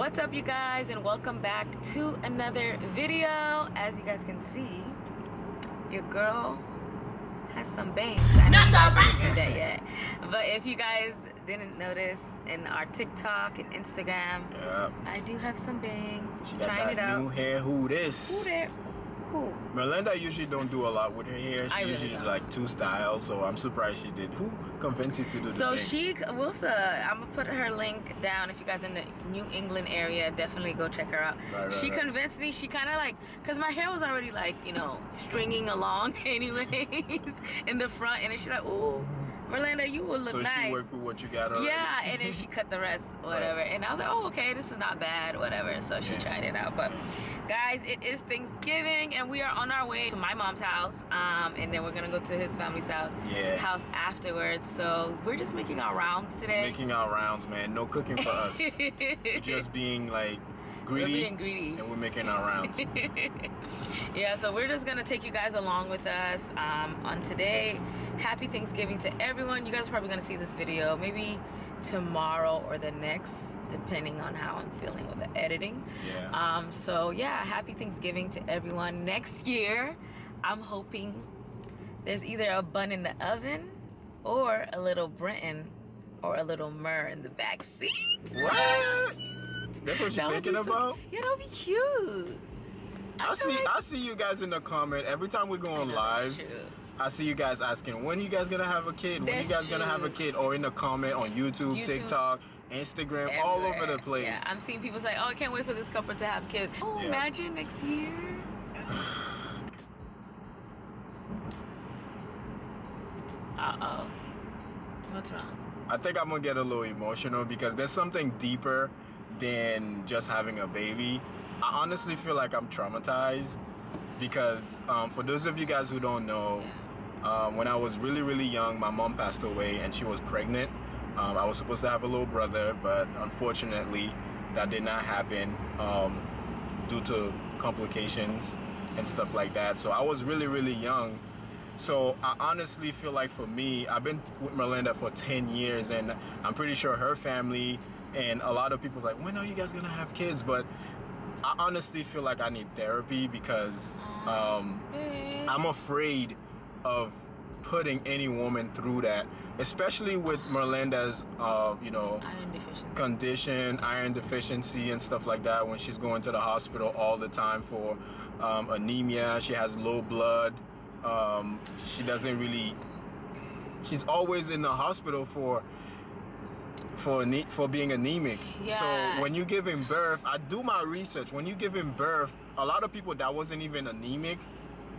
What's up, you guys, and welcome back to another video. As you guys can see, your girl has some bangs. I know you guys didn't see that yet, but if you guys didn't notice in our TikTok and Instagram, I do have some bangs. She got Trying that it new out. hair. Who this? Who that? Who? Melinda usually don't do a lot with her hair. She really usually don't. like two styles, so I'm surprised she did. Who convinced you to do the So thing? I'm gonna put her link down. If you guys in the New England area, definitely go check her out. She convinced me. She kind of like, cause my hair was already like, you know, stringing along anyways in the front, and then she's like, ooh, Merlinda, you will look so nice. she worked with what you got already? Yeah, and then she cut the rest, whatever. Right. And I was like, oh, okay, this is not bad, whatever. So she tried it out. But guys, it is Thanksgiving, and we are on our way to my mom's house, and then we're gonna go to his family's house afterwards. So we're just making our rounds today. Making our rounds, man. No cooking for us. We're just being like greedy. We're being greedy. And we're making our rounds. Yeah, so we're just gonna take you guys along with us on today. Happy Thanksgiving to everyone. You guys are probably gonna see this video maybe tomorrow or the next, depending on how I'm feeling with the editing. Yeah. So yeah, happy Thanksgiving to everyone. Next year, I'm hoping there's either a bun in the oven or a little Brenton or a little Myrrh in the back seat. What? That's what you're thinking about? Yeah, that would be cute. I see you guys in the comment every time we go on live. I see you guys asking, when you guys gonna have a kid? When you guys gonna have a kid? Or in the comment on YouTube, TikTok, Instagram, everywhere. All over the place. Yeah, I'm seeing people say, oh, I can't wait for this couple to have kids. Oh, imagine next year. Uh-oh. What's wrong? I think I'm gonna get a little emotional because there's something deeper than just having a baby. I honestly feel like I'm traumatized because for those of you guys who don't know, when I was really, really young, my mom passed away and she was pregnant. I was supposed to have a little brother, but unfortunately that did not happen due to complications and stuff like that. So I was really, really young. So I honestly feel like for me, I've been with Merlinda for 10 years and I'm pretty sure her family and a lot of people's like, when are you guys gonna have kids? But I honestly feel like I need therapy because I'm afraid of putting any woman through that, especially with Merlinda's, iron deficiency and stuff like that. When she's going to the hospital all the time for anemia, she has low blood. She's always in the hospital for being anemic. Yeah. So when you give him birth, I do my research. When you give him birth, a lot of people that wasn't even anemic,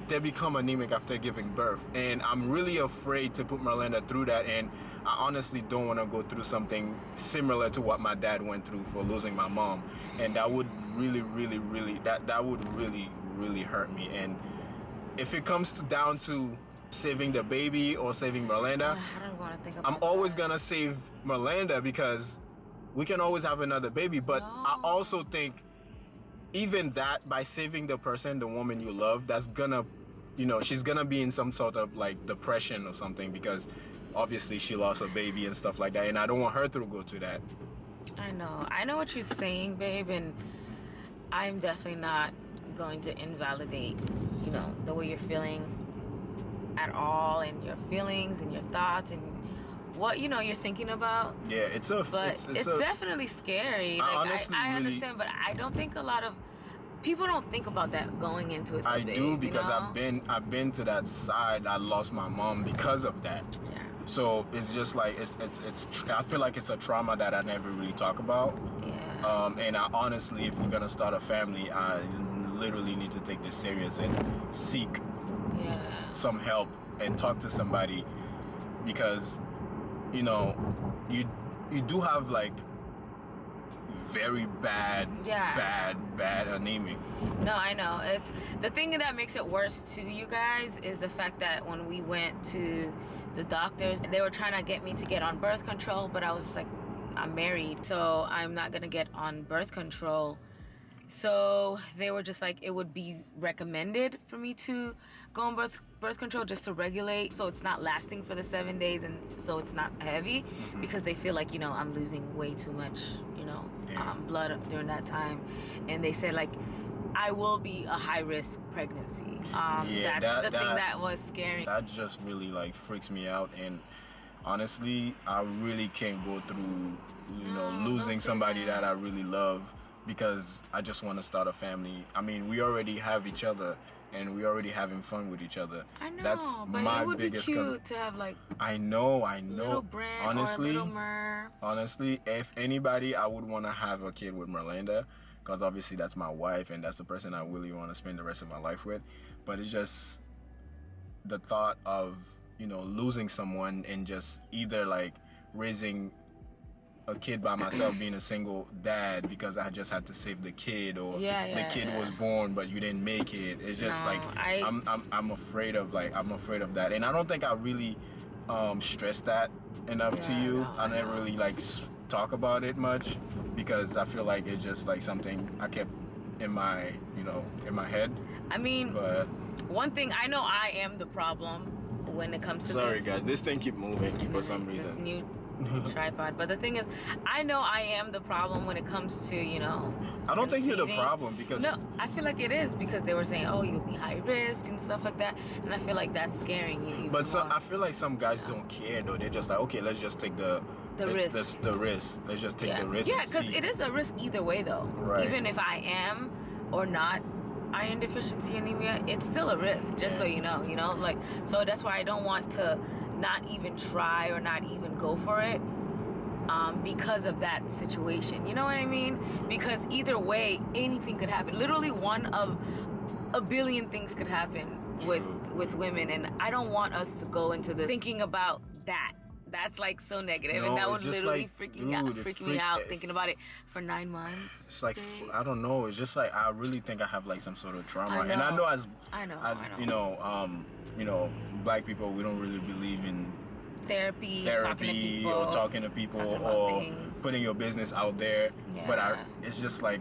they become anemic after giving birth. And I'm really afraid to put Merlinda through that. And I honestly don't want to go through something similar to what my dad went through for losing my mom. And that would really, really, really, that would really, really hurt me. And if it comes down to saving the baby or saving Merlinda, I don't want to think about I'm always gonna save Merlinda because we can always have another baby. But I also think even that, by saving the person, the woman you love, that's gonna, she's gonna be in some sort of like depression or something because obviously she lost a baby and stuff like that, and I don't want her to go through that. I know what you're saying, babe, and I'm definitely not going to invalidate, the way you're feeling at all, and your feelings and your thoughts and what you're thinking about. Yeah, it's definitely scary. I understand, but I don't think a lot of people don't think about that going into it. I do because I've been to that side. I lost my mom because of that. Yeah. So it's just like it's I feel like it's a trauma that I never really talk about. Yeah. And I honestly, if we're gonna start a family, I literally need to take this serious and seek some help and talk to somebody because you do have like very bad anemic. No, I know. It's the thing that makes it worse to you guys is the fact that when we went to the doctors, they were trying to get me to get on birth control, but I was just like, I'm married, so I'm not gonna get on birth control. So they were just like, it would be recommended for me to go on birth birth control just to regulate, so it's not lasting for the 7 days, and so it's not heavy, because they feel like, you know, I'm losing way too much, you know, blood during that time. And they said, like, I will be a high-risk pregnancy. That's the thing that was scary. That just really, like, freaks me out. And honestly, I really can't go through, you know, losing somebody that I really love because I just want to start a family. I mean, we already have each other, and we already having fun with each other. I know, that's but my it would biggest be cute to have, like, I know. little Brent Honestly, or little Mer. Honestly, if anybody, I would want to have a kid with Merlinda, because obviously that's my wife and that's the person I really want to spend the rest of my life with. But it's just the thought of, you know, losing someone and just either like raising a kid by myself, being a single dad because I just had to save the kid, or the kid was born but you didn't make it. It's just I'm afraid of that, and I don't think I really stressed that enough to you. I never really like talk about it much because I feel like it's just like something I kept in my, you know, in my head. I mean, but one thing I know, I am the problem when it comes to sorry guys, this thing keep moving for some reason. This new tripod. But the thing is, I know I am the problem when it comes to, you know, I don't think you're the problem because no, I feel like it is, because they were saying, oh, you'll be high risk and stuff like that, and I feel like that's scaring you even but more. I feel like some guys don't care though. They're just like, okay, let's just take the risk. Let's just take the risk. Yeah, because it is a risk either way though. Right. Even if I am or not iron deficiency anemia, it's still a risk, just so you know, like, so that's why I don't want to not even try or not even go for it because of that situation, you know what I mean? Because either way, anything could happen. Literally one of a billion things could happen with women, and I don't want us to go into the thinking about that. That's like so negative, and that would literally freak me out thinking about it for 9 months. It's like, I don't know. It's just like I really think I have like some sort of trauma, and I know as you know, black people, we don't really believe in therapy talking to people or putting your business out there. Yeah. But it's just like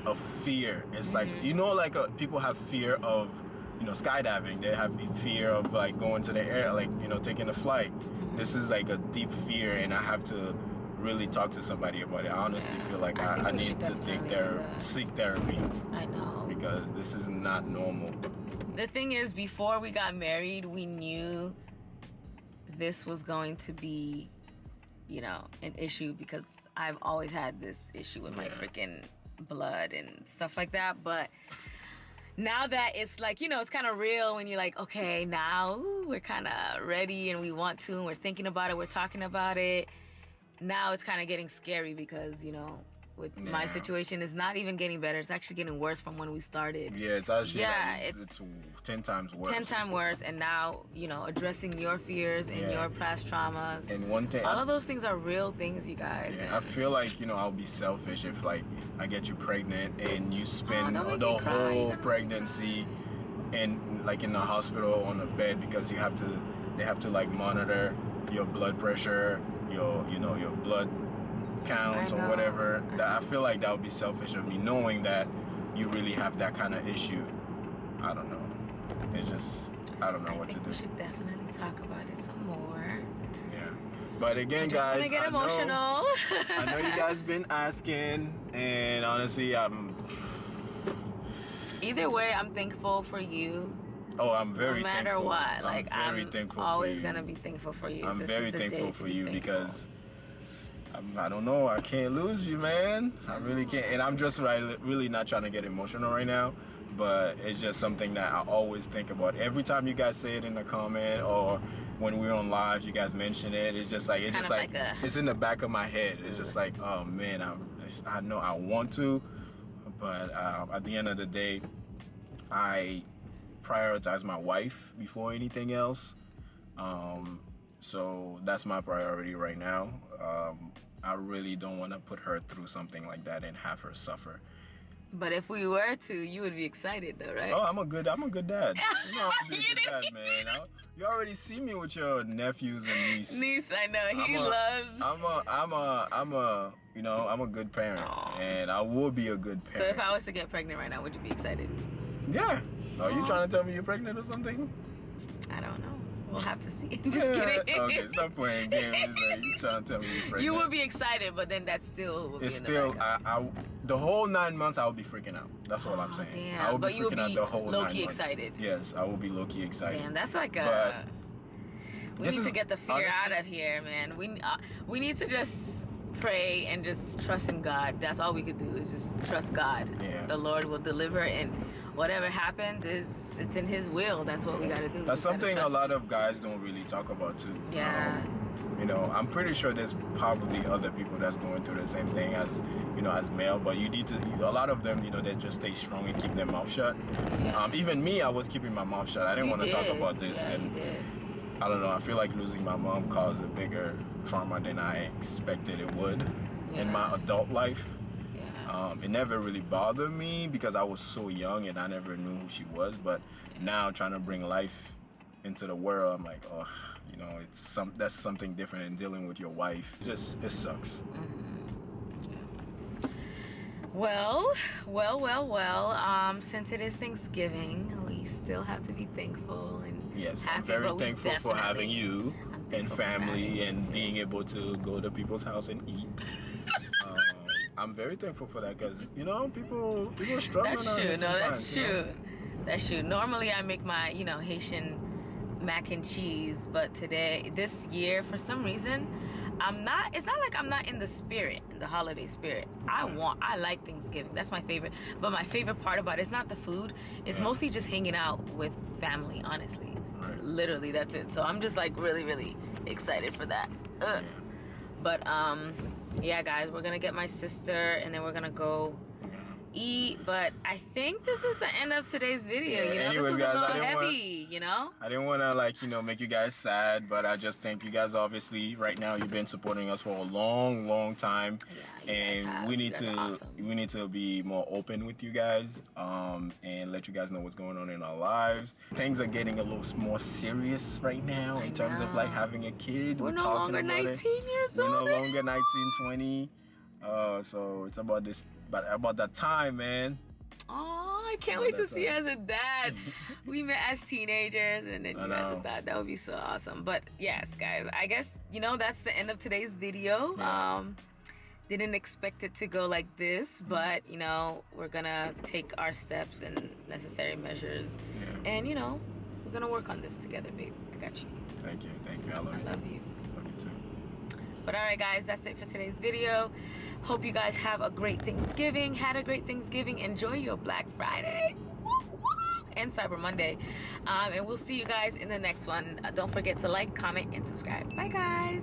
a fear. It's like, you know, like people have fear of, you know, skydiving. They have the fear of like going to the air, like, you know, taking a flight. This is like a deep fear, and I have to really talk to somebody about it. I honestly feel like I need to seek therapy. I know. Because this is not normal. The thing is, before we got married, we knew this was going to be, you know, an issue, because I've always had this issue with my freaking blood and stuff like that. But now that it's like, you know, it's kind of real when you're like, okay, now we're kind of ready and we want to, and we're thinking about it, we're talking about it. Now it's kind of getting scary because, you know, with my situation, is not even getting better. It's actually getting worse from when we started. Yeah, it's actually it's 10 times worse. 10 times worse. And now, you know, addressing your fears and your past traumas. And one thing, all of those things are real things, you guys. Yeah, I feel like, you know, I'll be selfish if like I get you pregnant and you spend the whole pregnancy and like in the hospital on a bed, because they have to like monitor your blood pressure, your blood counts or whatever. That I feel like that would be selfish of me, knowing that you really have that kind of issue. I don't know. It's just, I don't know what to do. We should definitely talk about it some more. Yeah. But again, guys, get emotional. I know you guys been asking, and honestly, either way, I'm thankful for you. Oh, I'm very thankful. No matter what, like, I'm very thankful always for you. Gonna be thankful for you. I'm very thankful for you because I don't know, I can't lose you, man. I really can't, and I'm just really not trying to get emotional right now, but it's just something that I always think about. Every time you guys say it in a comment or when we're on live, you guys mention it. It's just like it's in the back of my head. It's just like, oh man, I know I want to, but at the end of the day, I prioritize my wife before anything else. So that's my priority right now. I really don't want to put her through something like that and have her suffer. But if we were to, you would be excited though, right? Oh, I'm a good dad. You know I'm a good dad, man. You already see me with your nephews and niece. I know. He loves. I'm a good parent. Aww. And I will be a good parent. So if I was to get pregnant right now, would you be excited? Yeah. Are you trying to tell me you're pregnant or something? I don't know. We'll have to see. Just kidding. Okay, stop playing games. Like, you trying to tell me you're pregnant. You would be excited, but then that still would It's be still, in the back. the whole 9 months I will be freaking out. That's all I'm saying. Damn. I will But be you'll freaking out be the whole 9 months. low-key excited. Yes, I will be low-key excited. Damn, that's like But we this need to is- get the fear honestly- out of here, man. We need to just pray and just trust in God. That's all we could do is just trust God. Yeah. The Lord will deliver, and whatever happens it's in His will. That's what we got to do. That's Just gotta something a trust lot of guys don't really talk about too. Yeah. You know, I'm pretty sure there's probably other people that's going through the same thing as, you know, as male, but you need to, a lot of them, you know, they just stay strong and keep their mouth shut. Yeah. Even me, I was keeping my mouth shut. I didn't You want to talk did. about this. Yeah, And you did. I don't know, I feel like losing my mom caused a bigger trauma than I expected it would in my adult life. Yeah. It never really bothered me because I was so young and I never knew who she was. But now trying to bring life into the world, I'm like, oh, you know, that's something different than dealing with your wife. It sucks. Well. Since it is Thanksgiving, we still have to be thankful and Yes, happy. I'm very but we thankful for having definitely- you I'm and thankful for having family you and too. being able to go to people's house and eat. I'm very thankful for that because, you know, people are struggling. That's out true. here No, that's sometimes, you know? true. That's true. Normally I make my, Haitian mac and cheese, but this year, for some reason, it's not like I'm not in the spirit, in the holiday spirit. I like Thanksgiving. That's my favorite. But my favorite part about it's not the food. It's mostly just hanging out with family, honestly. Right. Literally, that's it. So I'm just like really, really excited for that. Ugh. Yeah. But yeah, guys, we're gonna get my sister and then we're gonna go eat. But I think this is the end of today's video. Yeah, This anyways, was guys, a I little didn't heavy, I didn't want to make you guys sad, but I just think you guys obviously right now you've been supporting us for a long, long time, Yeah, you guys have. we You need guys to are awesome. we need to be more open with you guys, and let you guys know what's going on in our lives. Things are getting a little more serious right now in terms of like know. having a kid. We're no talking longer about 19 it. years We're old. no longer 19, 20. So it's about this, but about that time, man. Oh, I can't Oh, wait to that's see you all. as a dad. We met as teenagers and then I you guys know. with that would be so awesome. But yes, guys, I guess, that's the end of today's video. Yeah. Didn't expect it to go like this, but, we're gonna take our steps and necessary measures. Yeah. And, we're gonna work on this together, babe. I got you. Thank you. I love I you. love you. Love you too. But all right, guys, that's it for today's video. Hope you guys have a great Thanksgiving. Had a great Thanksgiving. Enjoy your Black Friday and Cyber Monday. And we'll see you guys in the next one. Don't forget to like, comment, and subscribe. Bye, guys.